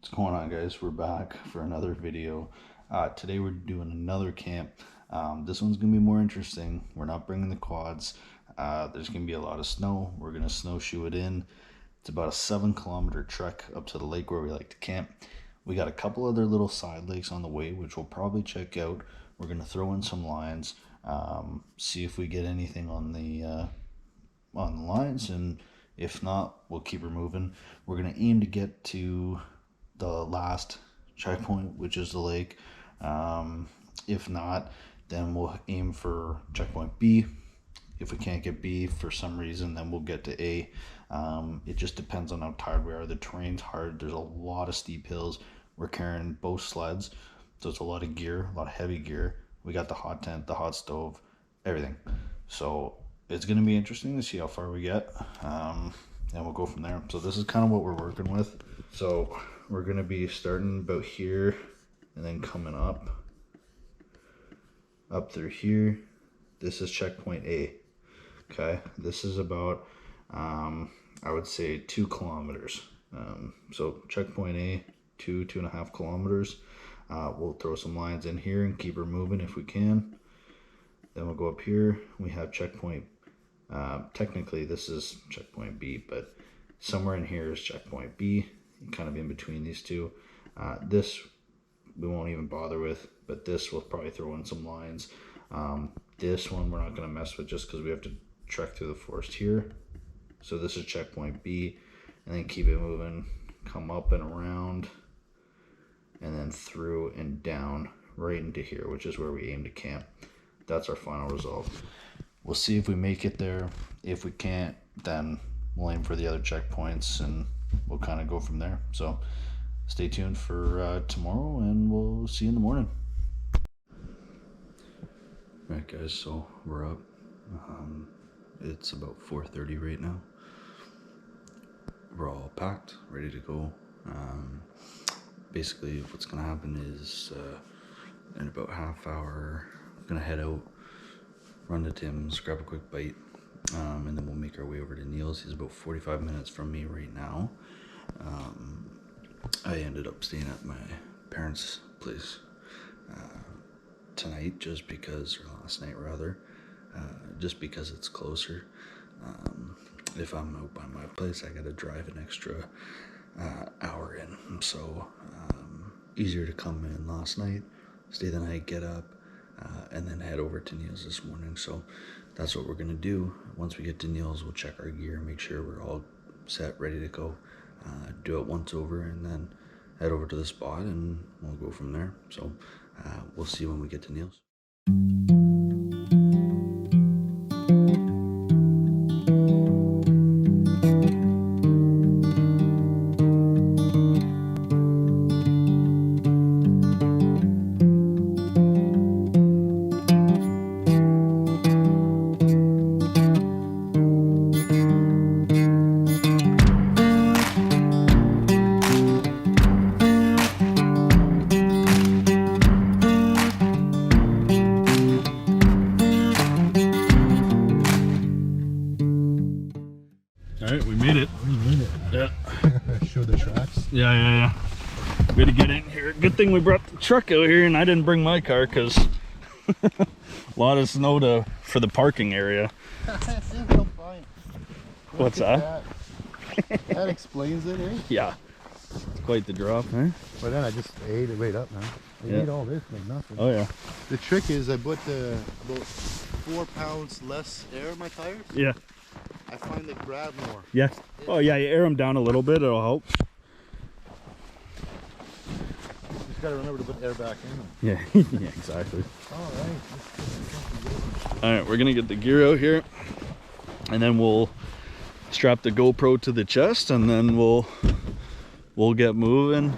What's going on, guys? We're back for another video. Today we're doing another camp. This one's gonna be more interesting. We're not bringing the quads. There's gonna be a lot of snow. We're gonna snowshoe it in. It's about a 7-kilometer trek up to the lake where we like to camp. We got a couple other little side lakes on the way, which we'll probably check out. We're gonna throw in some lines, see if we get anything on the lines, and if not, we'll keep her moving. We're gonna aim to get to the last checkpoint, which is the lake. If not, then we'll aim for checkpoint B. If we can't get B for some reason, then we'll get to A. It just depends on how tired we are. The terrain's hard. There's a lot of steep hills. We're carrying both sleds, so it's a lot of gear, a lot of heavy gear. We got the hot tent, the hot stove, everything. So it's going to be interesting to see how far we get, and we'll go from there. So this is kind of what we're working with. So we're going to be starting about here and then coming up through here. This is checkpoint A. Okay, this is about I would say 2 kilometers. So checkpoint A, 2.5 kilometers. We'll throw some lines in here and keep her moving if we can. Then we'll go up here. We have checkpoint, technically this is checkpoint B, but somewhere in here is checkpoint B, kind of in between these two. This we won't even bother with, but this we'll probably throw in some lines. This one we're not going to mess with just because we have to trek through the forest here. So this is checkpoint B, and then keep it moving, come up and around, and then through and down right into here, which is where we aim to camp. That's our final result. We'll see if we make it there. If we can't, then we'll aim for the other checkpoints and we'll kind of go from there. So stay tuned for tomorrow, and we'll see you in the morning. All right, guys, so we're up. It's about 4:30 right now. We're all packed, ready to go. Basically what's gonna happen is in about half hour I'm gonna head out, run to Tim's, grab a quick bite, and then we'll make our way over to Neil's. He's about 45 minutes from me right now. I ended up staying at my parents' place tonight just because, or last night rather, just because it's closer. If I'm out by my place, I gotta drive an extra hour in, so easier to come in last night, stay the night, get up, and then head over to Neil's this morning. So that's what we're gonna do. Once we get to Neil's, we'll check our gear, make sure we're all set, ready to go, do it once over, and then head over to the spot and we'll go from there. So we'll see when we get to Neil's. All right, we made it. Yeah. Show the tracks. Yeah. We had to get in here. Good thing we brought the truck out here and I didn't bring my car because a lot of snow for the parking area. What's that? That explains it, eh? Yeah. It's quite the drop, eh? But then I just ate it right up, man. I ate all this like nothing. Oh yeah. The trick is I put about 4 pounds less air in my tires. Yeah. I find they grab more. Yeah. Oh yeah, you air them down a little bit, it'll help. Just gotta remember to put air back in them. Yeah, yeah, exactly. Alright. Alright, we're gonna get the gear out here and then we'll strap the GoPro to the chest and then we'll get moving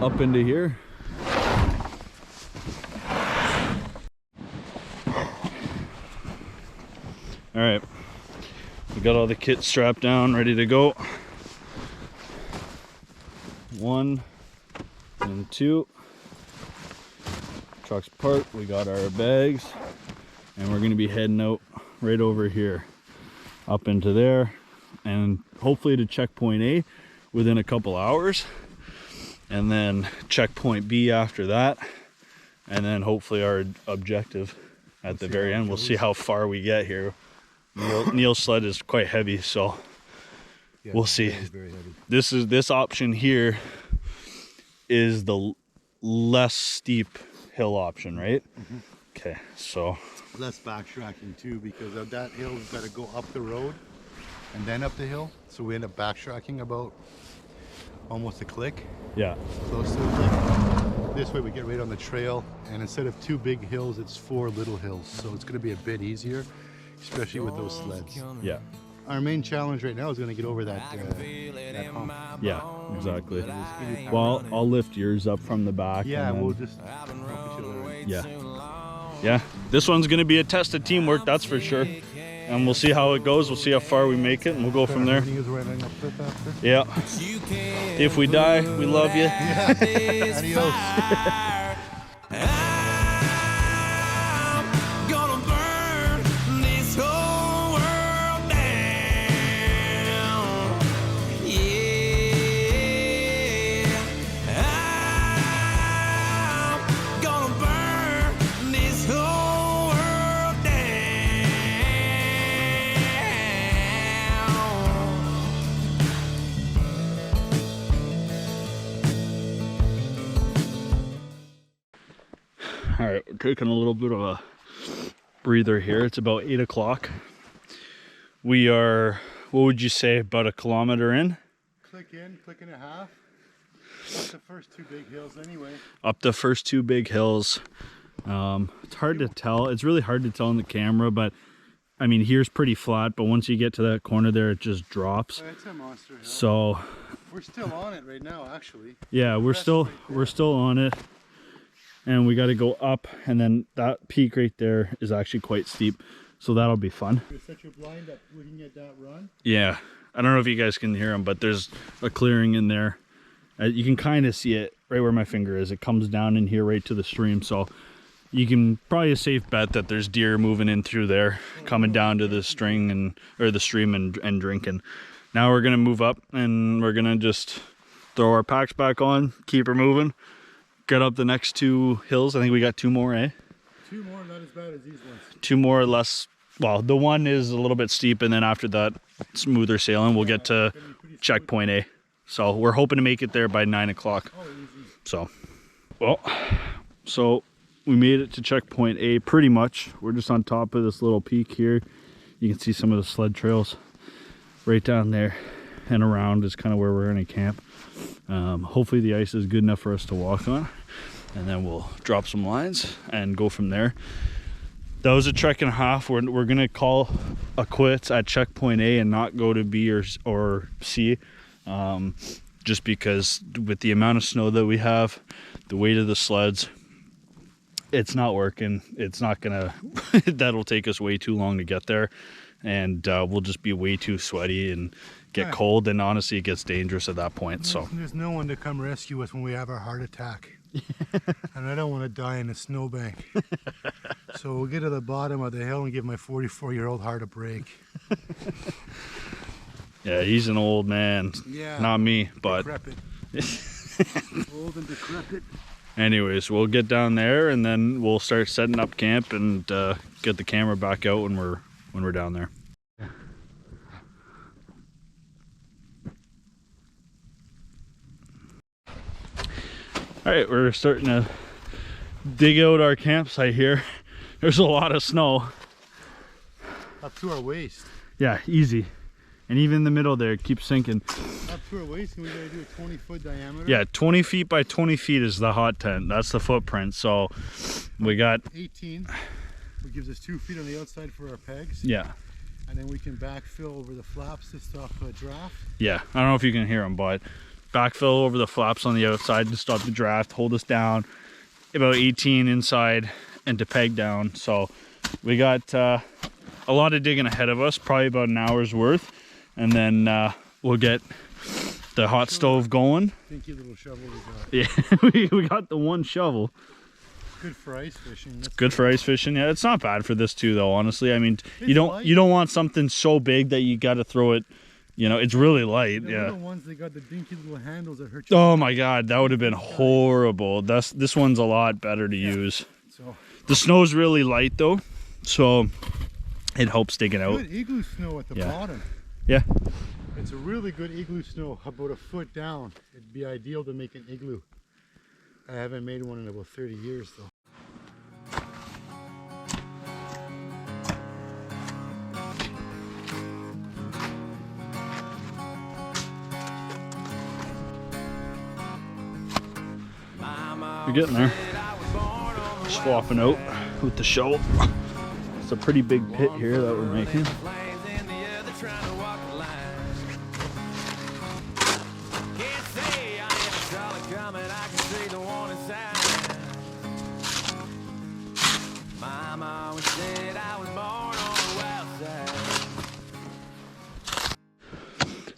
up into here. All right, we got all the kit strapped down, ready to go. 1 and 2. Truck's parked, we got our bags, and we're gonna be heading out right over here, up into there, and hopefully to checkpoint A. within a couple hours, and then checkpoint B after that, and then hopefully our objective at the very end. We'll see how far we get here. Neil's sled is quite heavy, so Yeah, we'll see. very heavy. This option here is the less steep hill option, right? Okay, so Less backtracking too, because of that hill we've got to go up the road and then up the hill, so we end up backtracking about almost a click, yeah, close to a click. This way we get right on the trail, and instead of 2 big hills, it's 4 little hills, so it's going to be a bit easier, especially with those sleds. yeah, Our main challenge right now is going to get over that hump. yeah, exactly. Well, I'll lift yours up from the back. Yeah, and then, we'll just help each other. yeah. This one's gonna be a test of teamwork, that's for sure. And we'll see how it goes. We'll see how far we make it, and we'll go from there. Yeah. If we die, we love you. Adios. All right, we're taking a little bit of a breather here. It's about 8 o'clock. We are, what would you say, about 1 kilometer in? Click and a half. That's the first 2 big hills anyway. Up the first 2 big hills. It's hard to tell. It's really hard to tell in the camera, but I mean, here's pretty flat, but once you get to that corner there, it just drops. Oh, it's a monster hill. So we're still on it right now, actually. yeah, we're still on it. And we got to go up, and then that peak right there is actually quite steep, so that'll be fun. You're such a blind up looking at that run. Yeah, I don't know if you guys can hear them, but there's a clearing in there. You can kind of see it right where my finger is. It comes down in here right to the stream, so you can probably a safe bet that there's deer moving in through there, coming down to the string or the stream and drinking. Now we're gonna move up, and we're gonna just throw our packs back on, keep her moving. Get up the next 2 hills. I think we got 2 more, eh? 2 more, not as bad as these ones. 2 more or less. Well, the one is a little bit steep, and then after that, smoother sailing. We'll get to checkpoint A. So we're hoping to make it there by 9 o'clock. Oh, easy. So, well, so we made it to checkpoint A pretty much. We're just on top of this little peak here. You can see some of the sled trails right down there, and around is kind of where we're going to camp. Hopefully the ice is good enough for us to walk on, and then we'll drop some lines and go from there. That was a trek and a half. We're gonna call a quits at checkpoint A and not go to B or C, just because with the amount of snow that we have, the weight of the sleds, it's not working. It's not gonna that'll take us way too long to get there, and we'll just be way too sweaty and get cold, and honestly it gets dangerous at that point. So there's no one to come rescue us when we have our heart attack. And I don't want to die in a snowbank. So we'll get to the bottom of the hill and give my 44-year-old heart a break. Yeah, he's an old man. Yeah, not me, but decrepit. Old and decrepit. Anyways, we'll get down there, and then we'll start setting up camp and get the camera back out when we're down there. All right, we're starting to dig out our campsite here. There's a lot of snow. Up to our waist. Yeah, easy. And even in the middle there, it keeps sinking. Up to our waist, and we gotta do a 20-foot diameter. Yeah, 20 feet by 20 feet is the hot tent. That's the footprint. So we got 18, which gives us 2 feet on the outside for our pegs. Yeah. And then we can backfill over the flaps to stop a draft. Yeah, I don't know if you can hear them, but backfill over the flaps on the outside to stop the draft, hold us down. About 18 inside and to peg down. So we got a lot of digging ahead of us, probably about an hour's worth. And then we'll get the hot stove going. Dinky little shovel we got. Yeah, we got the one shovel. Good for ice fishing. It's good for ice fishing. Yeah, it's not bad for this too, though. Honestly, I mean, you don't want something so big that you got to throw it You know, it's really light. The Yeah. little ones, they got the dinky little handles that hurt you. Oh my God, that would have been horrible. This one's a lot better to use. So The snow's really light though, so it helps dig it out. good igloo snow at the bottom. Yeah. It's a really good igloo snow, about a foot down. It'd be ideal to make an igloo. I haven't made one in about 30 years though. You're getting there. Swapping out with the shovel. It's a pretty big pit here that we're making.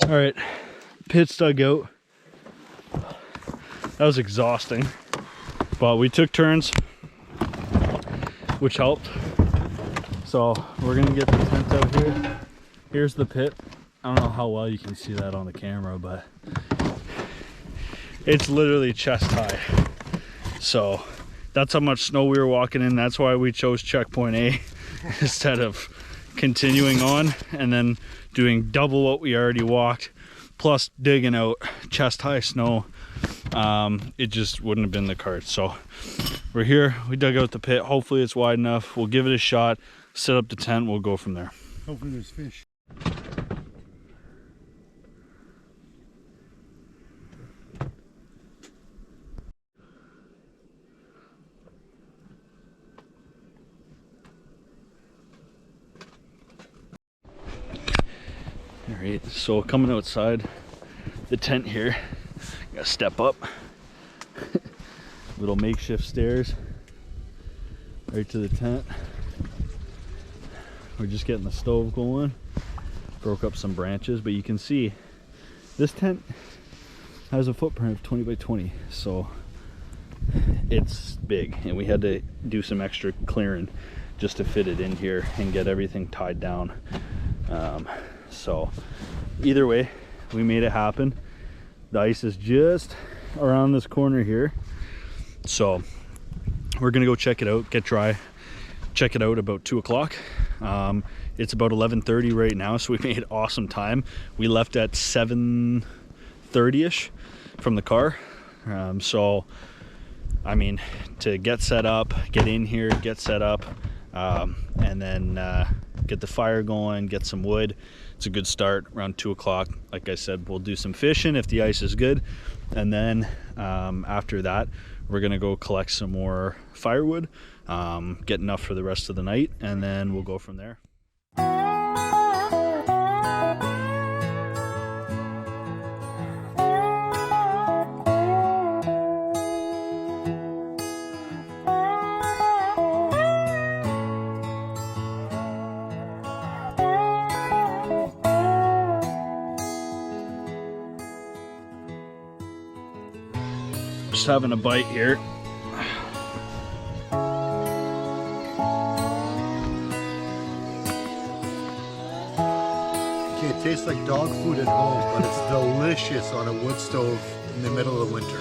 All right, pit's dug out. That was exhausting, but we took turns, which helped. So we're gonna get the tent out here. Here's the pit. I don't know how well you can see that on the camera, but it's literally chest high. So that's how much snow we were walking in. That's why we chose checkpoint A instead of continuing on and then doing double what we already walked, plus digging out chest high snow. It just wouldn't have been the cart. So we're here, we dug out the pit. Hopefully it's wide enough. We'll give it a shot, set up the tent, we'll go from there. Hopefully there's fish. All right, so coming outside the tent here, gotta step up. Little makeshift stairs right to the tent. We're just getting the stove going. Broke up some branches, but you can see this tent has a footprint of 20 by 20, so it's big, and we had to do some extra clearing just to fit it in here and get everything tied down. So either way, we made it happen. The ice is just around this corner here, so we're gonna go check it out, get dry, check it out about 2 o'clock. It's about 11:30 right now, so we made awesome time. We left at 7:30ish from the car. So I mean, to get set up, get in here, get set up, and then get the fire going, get some wood. It's a good start around 2 o'clock. Like I said, we'll do some fishing if the ice is good, and then after that we're gonna go collect some more firewood, get enough for the rest of the night, and then we'll go from there. Just having a bite here. It tastes like dog food at home, but it's delicious on a wood stove in the middle of winter.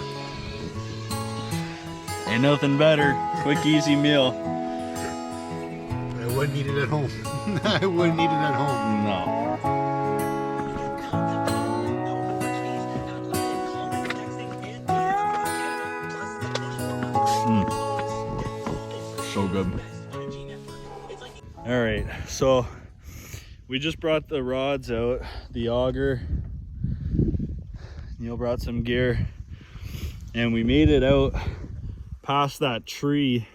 Ain't nothing better. Quick, easy meal. I wouldn't eat it at home. I wouldn't eat it at home. No. So good. All right, so we just brought the rods out, the auger. Neil brought some gear, and we made it out past that tree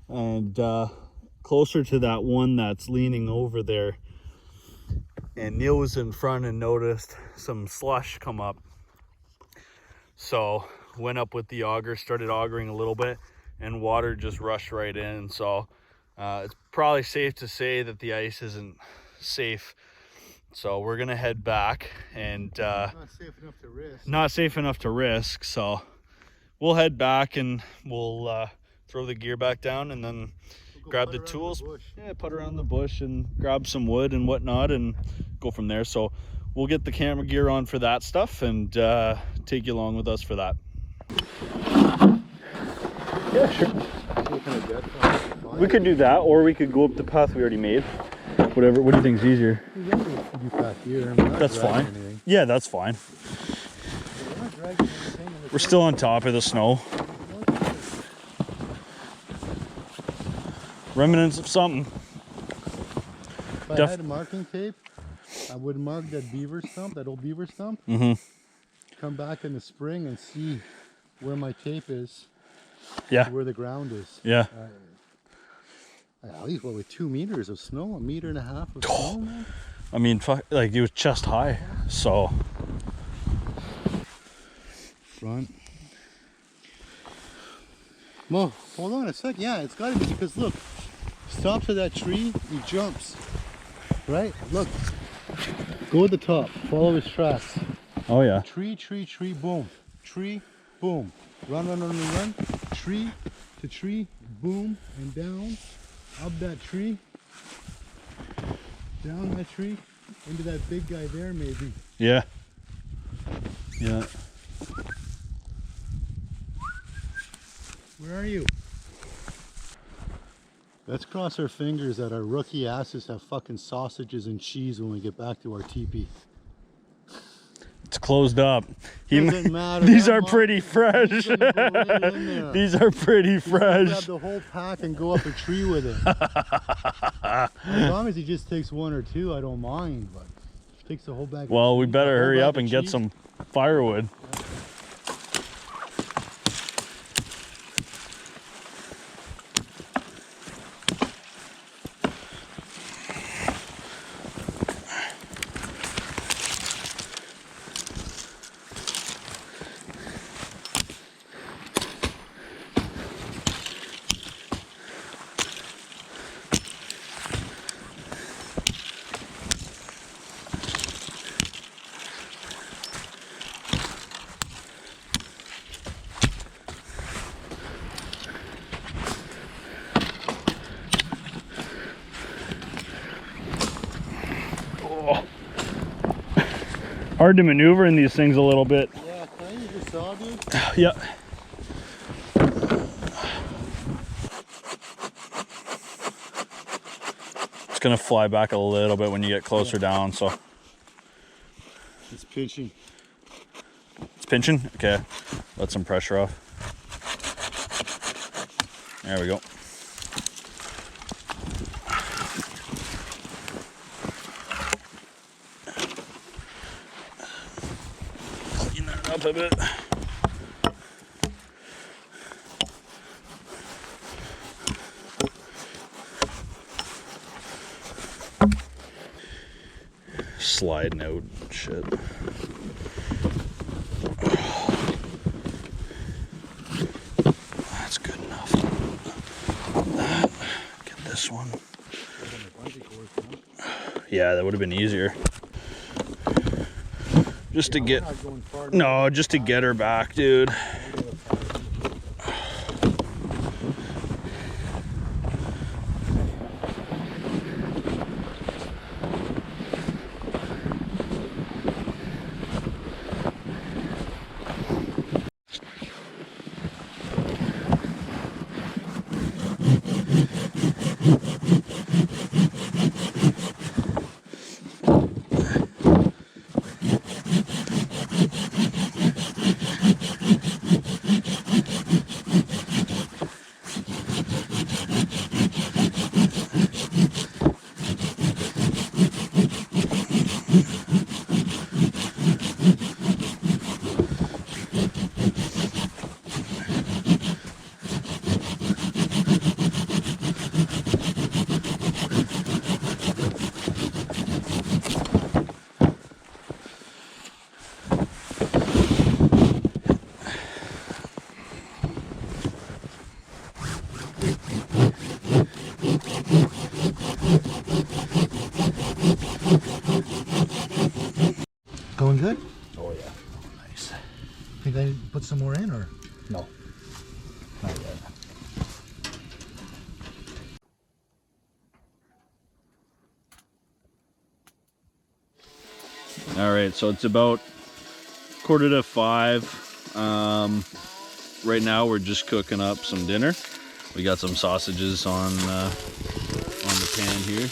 and closer to that one that's leaning over there. And Neil was in front and noticed some slush come up. So went up with the auger, started augering a little bit, and water just rushed right in. So it's probably safe to say that the ice isn't safe. So we're gonna head back, and Not safe enough to risk. not safe enough to risk. So we'll head back and we'll throw the gear back down, and then grab the tools, put around the bush and grab some wood and whatnot and go from there. So we'll get the camera gear on for that stuff and take you along with us for that. Yeah, sure. We could do that, or we could go up the path we already made. Whatever. What do you think is easier? That's fine. Yeah, that's fine. We're still on top of the snow. Remnants of something. If I had marking tape, I would mark that beaver stump, that old beaver stump. Come back in the spring and see where my tape is. Yeah. Where the ground is. Yeah. At least, what, with 2 meters of snow, 1.5 meters of snow, man? I mean, like it was chest high, so. Front. Well, hold on a sec. Yeah, it's got to be, because look, stops at that tree, he jumps. Right? Look. Go to the top. Follow his tracks. Oh yeah. Tree, tree, tree, boom. Tree, boom. Run, run, run, run, run. Tree to tree, boom, and down. Up that tree. Down that tree. Into that big guy there, maybe. Yeah. Yeah. Where are you? Let's cross our fingers that our rookie asses have fucking sausages and cheese when we get back to our teepee. It's closed up. Doesn't matter. These are pretty fresh. These are pretty fresh. Grab the whole pack and go up a tree with it. As long as he just takes 1 or 2, I don't mind. But if he takes the whole bag. Well, we better hurry up and get some firewood. Hard to maneuver in these things a little bit. Yeah, can I use your saw, dude? Yeah. It's gonna fly back a little bit when you get closer down, so. It's pinching. It's pinching? Okay. Let some pressure off. There we go. Clean that up a bit. Sliding out shit. That's good enough. That. Get this one. Yeah, that would have been easier. Just to get, no, just to get her back, dude. Going good? Oh yeah. Nice. Think I put some more in, or? No. Not yet. All right, so it's about 4:45. Right now we're just cooking up some dinner. We got some sausages on the pan here.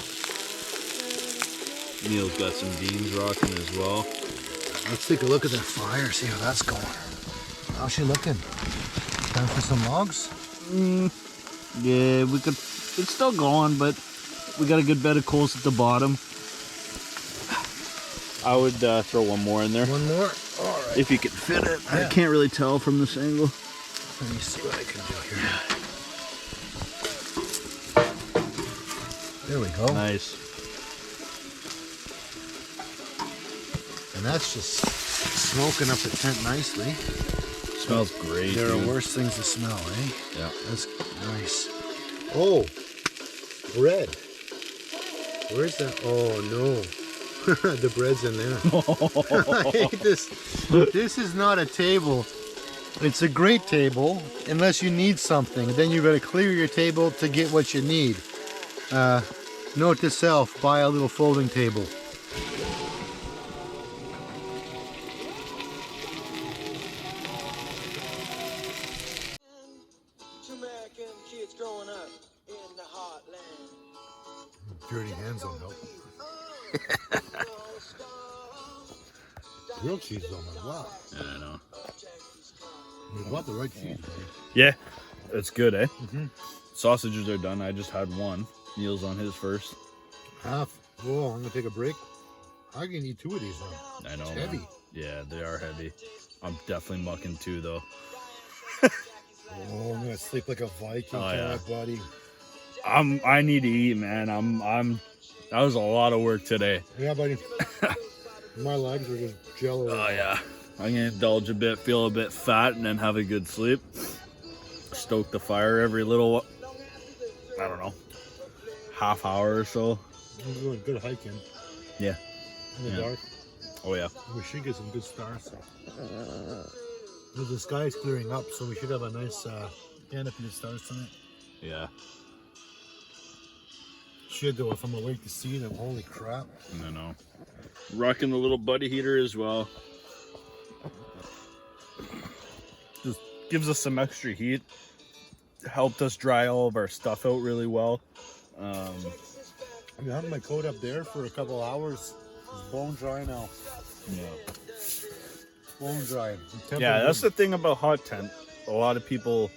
Neil's got some beans rocking as well. Let's take a look at that fire, see how that's going. How's she looking? Time for some logs? Yeah, it's still going, but we got a good bed of coals at the bottom. I would throw one more in there. One more? All right. If you can fit it. Yeah. I can't really tell from this angle. Let me see what I can do here. There we go. Nice. And that's just smoking up the tent nicely. Smells great. There dude. are worse things to smell, eh? Yeah. That's nice. Oh, bread. Where's that? Oh no. The bread's in there. I hate this. This is not a table. It's a great table unless you need something. Then you gotta clear your table to get what you need. Note to self, buy a little folding table. American kids growing up in the heartland. Dirty hands don't help. Grilled cheese on my wow. Yeah, I know. You bought the right cheese, buddy. Yeah, it's good, eh? Mm-hmm. Sausages are done. I just had one. Neil's on his first. Half. Oh, I'm gonna take a break. I can eat 2 of these now. I know. It's man. heavy. Yeah, they are heavy. I'm definitely mucking 2 though. Oh, I'm gonna sleep like a Viking, Oh, yeah. buddy. I need to eat, man. That was a lot of work today. Yeah, buddy. My legs are just jello. Oh yeah. I'm gonna indulge a bit, feel a bit fat, and then have a good sleep. Stoke the fire every little, I don't know, half hour or so. I'm doing good hiking Yeah. in the Yeah. dark. Oh yeah. We should get some good stars. The sky's clearing up, so we should have a nice canopy of stars tonight. Yeah. Shit, though, if I'm awake to see them, holy crap. I know. Rocking the little buddy heater as well. Just gives us some extra heat. Helped us dry all of our stuff out really well. I've been having my coat up there for a couple hours. It's bone dry now. Yeah. Bone dry. Yeah, that's the thing about hot tent. A lot of people,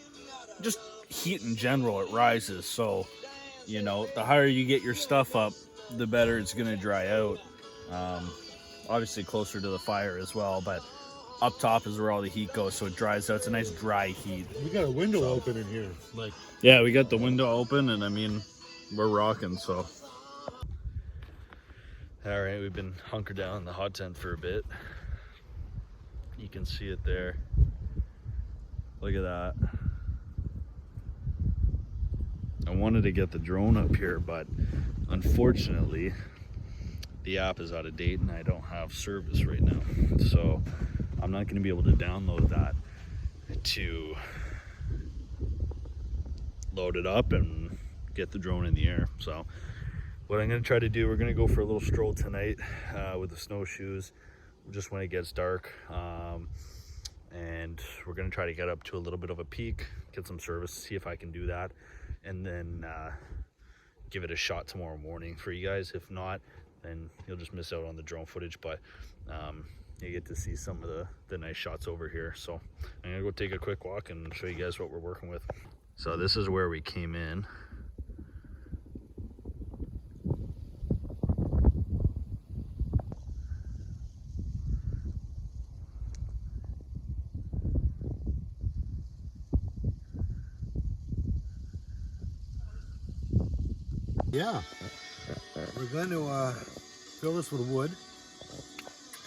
just heat in general, it rises. So, you know, the higher you get your stuff up, the better it's going to dry out. Obviously closer to the fire as well, but up top is where all the heat goes, so it dries out. It's a nice dry heat. We got a window open in here. Like, yeah, we got the window open, and I mean, we're rocking, so. All right, we've been hunkered down in the hot tent for a bit. You can see it there. Look at that. I wanted to get the drone up here, but unfortunately, the app is out of date and I don't have service right now. So I'm not going to be able to download that to load it up and get the drone in the air. So what I'm going to try to do, we're going to go for a little stroll tonight with the snowshoes just when it gets dark. And we're going to try to get up to a little bit of a peak, get some service, see if I can do that, and then give it a shot tomorrow morning for you guys. If not, then you'll just miss out on the drone footage, but you get to see some of the nice shots over here. So I'm gonna go take a quick walk and show you guys what we're working with. So this is where we came in. yeah. We're going to fill this with wood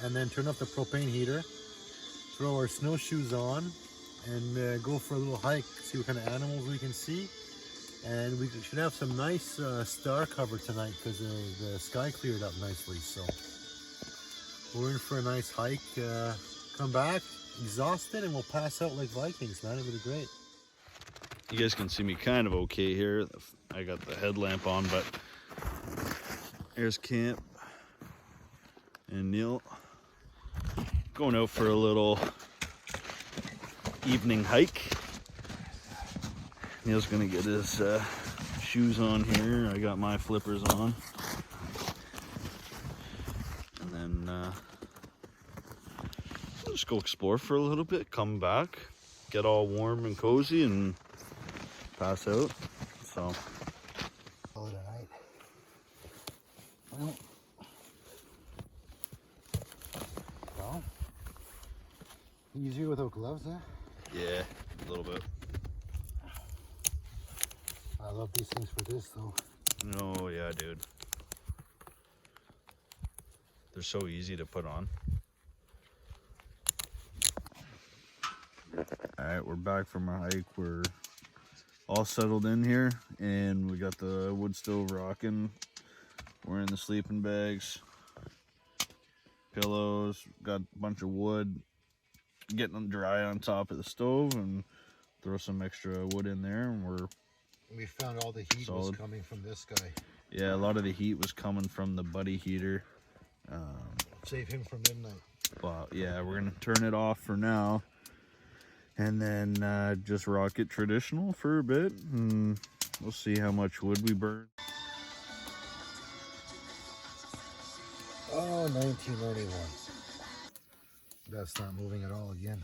and then turn off the propane heater, throw our snowshoes on, and go for a little hike, see what kind of animals we can see. And we should have some nice star cover tonight because the sky cleared up nicely. So we're in for a nice hike. Come back exhausted and we'll pass out like Vikings, man. It'll be great. You guys can see me kind of okay here. I got the headlamp on, but here's camp and Neil Going out for a little evening hike. Neil's gonna get his shoes on here. I got my flippers on. And then I'll just go explore for a little bit, come back, get all warm and cozy, and pass out. So. Call it a night. Well, easier without gloves, huh? Yeah, a little bit. I love these things for this, though. Oh yeah, dude. They're so easy to put on. All right, we're back from our hike. We're all settled in here, and we got the wood stove rocking. We're in the sleeping bags, pillows, got a bunch of wood, getting them dry on top of the stove, and throw some extra wood in there, and We found all the heat was coming from this guy. yeah, a lot of the heat was coming from the buddy heater. Save him for midnight. But yeah, we're gonna turn it off for now, and then just rock it traditional for a bit, and we'll see how much wood we burn. Oh, 1991. That's not moving at all again.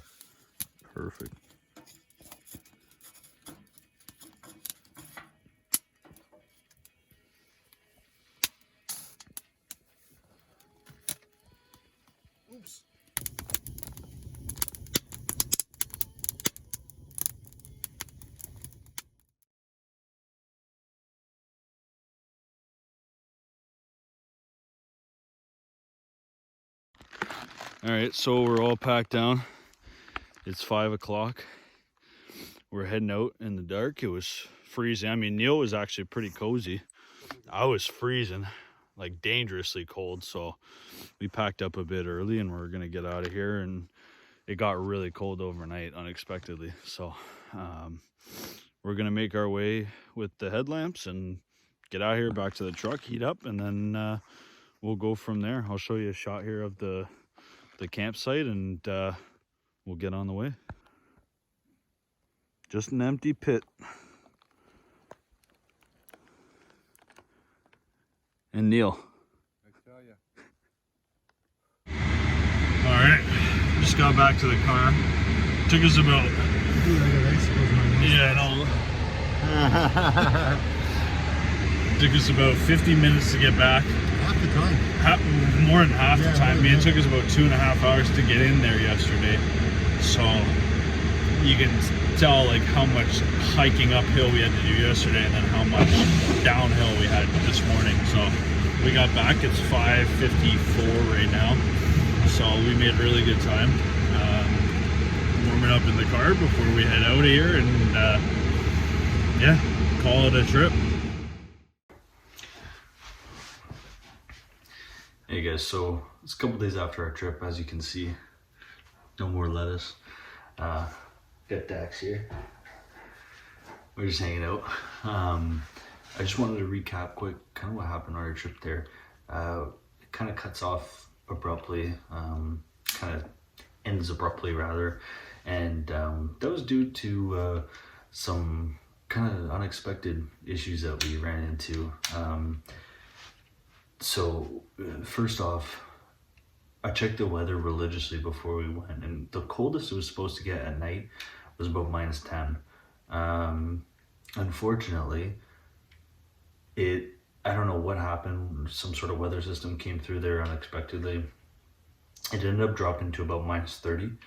Perfect. Oops. All right, so we're all packed down. It's 5 o'clock. We're heading out in the dark. It was freezing. I mean, Neil was actually pretty cozy. I was freezing, like dangerously cold. So we packed up a bit early, and we're gonna get out of here. And it got really cold overnight, unexpectedly. So we're gonna make our way with the headlamps and get out here, back to the truck, heat up, and then we'll go from there. I'll show you a shot here of the campsite, and we'll get on the way. Just an empty pit. And Neil. I tell ya. All right, just got back to the car. Took us about, yeah, took us about 50 minutes to get back. Half the time. More than half the time. I mean, it took us about about 2.5 hours to get in there yesterday. So you can tell like how much hiking uphill we had to do yesterday, and then how much downhill we had this morning. So we got back, it's 5:54 right now. So we made really good time. Warming up in the car before we head out of here, and yeah, call it a trip. Hey guys, so it's a couple days after our trip. As you can see, no more lettuce. Got Dax here. We're just hanging out. I just wanted to recap quick kind of what happened on our trip there. It kind of cuts off abruptly, kind of ends abruptly rather, and that was due to some kind of unexpected issues that we ran into. So first off, I checked the weather religiously before we went, and the coldest it was supposed to get at night was about -10. Unfortunately, I don't know what happened, some sort of weather system came through there unexpectedly. It ended up dropping to about -30,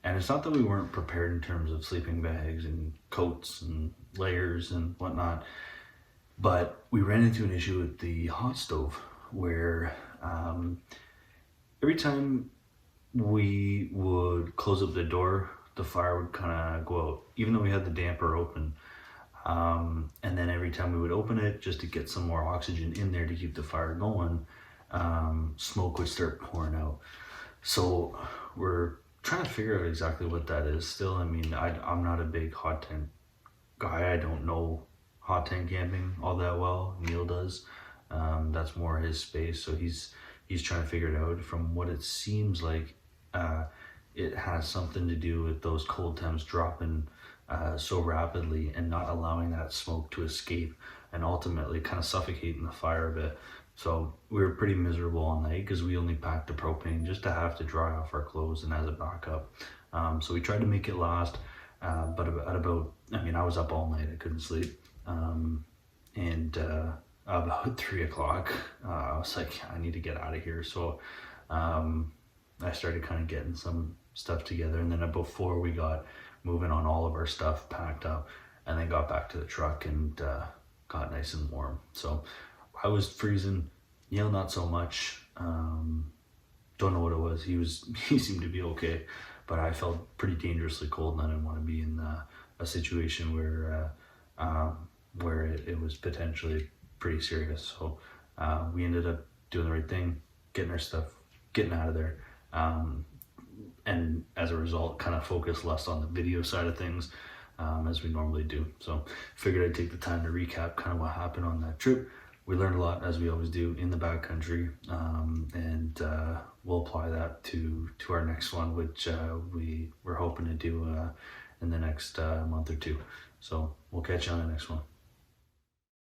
and it's not that we weren't prepared in terms of sleeping bags and coats and layers and whatnot, but we ran into an issue with the hot stove where every time we would close up the door, the fire would kind of go out, even though we had the damper open. And then every time we would open it, just to get some more oxygen in there to keep the fire going, smoke would start pouring out. So we're trying to figure out exactly what that is still. I mean, I'm not a big hot tent guy. I don't know hot tent camping all that well. Neil does. That's more his space, so he's trying to figure it out. From what it seems like, it has something to do with those cold temps dropping so rapidly and not allowing that smoke to escape and ultimately kind of suffocating the fire a bit. So we were pretty miserable all night because we only packed the propane just to have to dry off our clothes and as a backup. So we tried to make it last, but at about, I mean, I was up all night, I couldn't sleep. And about 3 o'clock, I was like, I need to get out of here. So I started kind of getting some stuff together, and then about 4 we got moving on all of our stuff, packed up, and then got back to the truck and got nice and warm. So I was freezing, Neil not so much. Don't know what it was. He seemed to be okay, but I felt pretty dangerously cold, and I didn't want to be in a situation where it was potentially pretty serious. So we ended up doing the right thing, getting our stuff, getting out of there. And as a result, kind of focus less on the video side of things as we normally do. So figured I'd take the time to recap kind of what happened on that trip. We learned a lot, as we always do, in the backcountry, and we'll apply that to our next one, which we're hoping to do in the next month or two. So we'll catch you on the next one.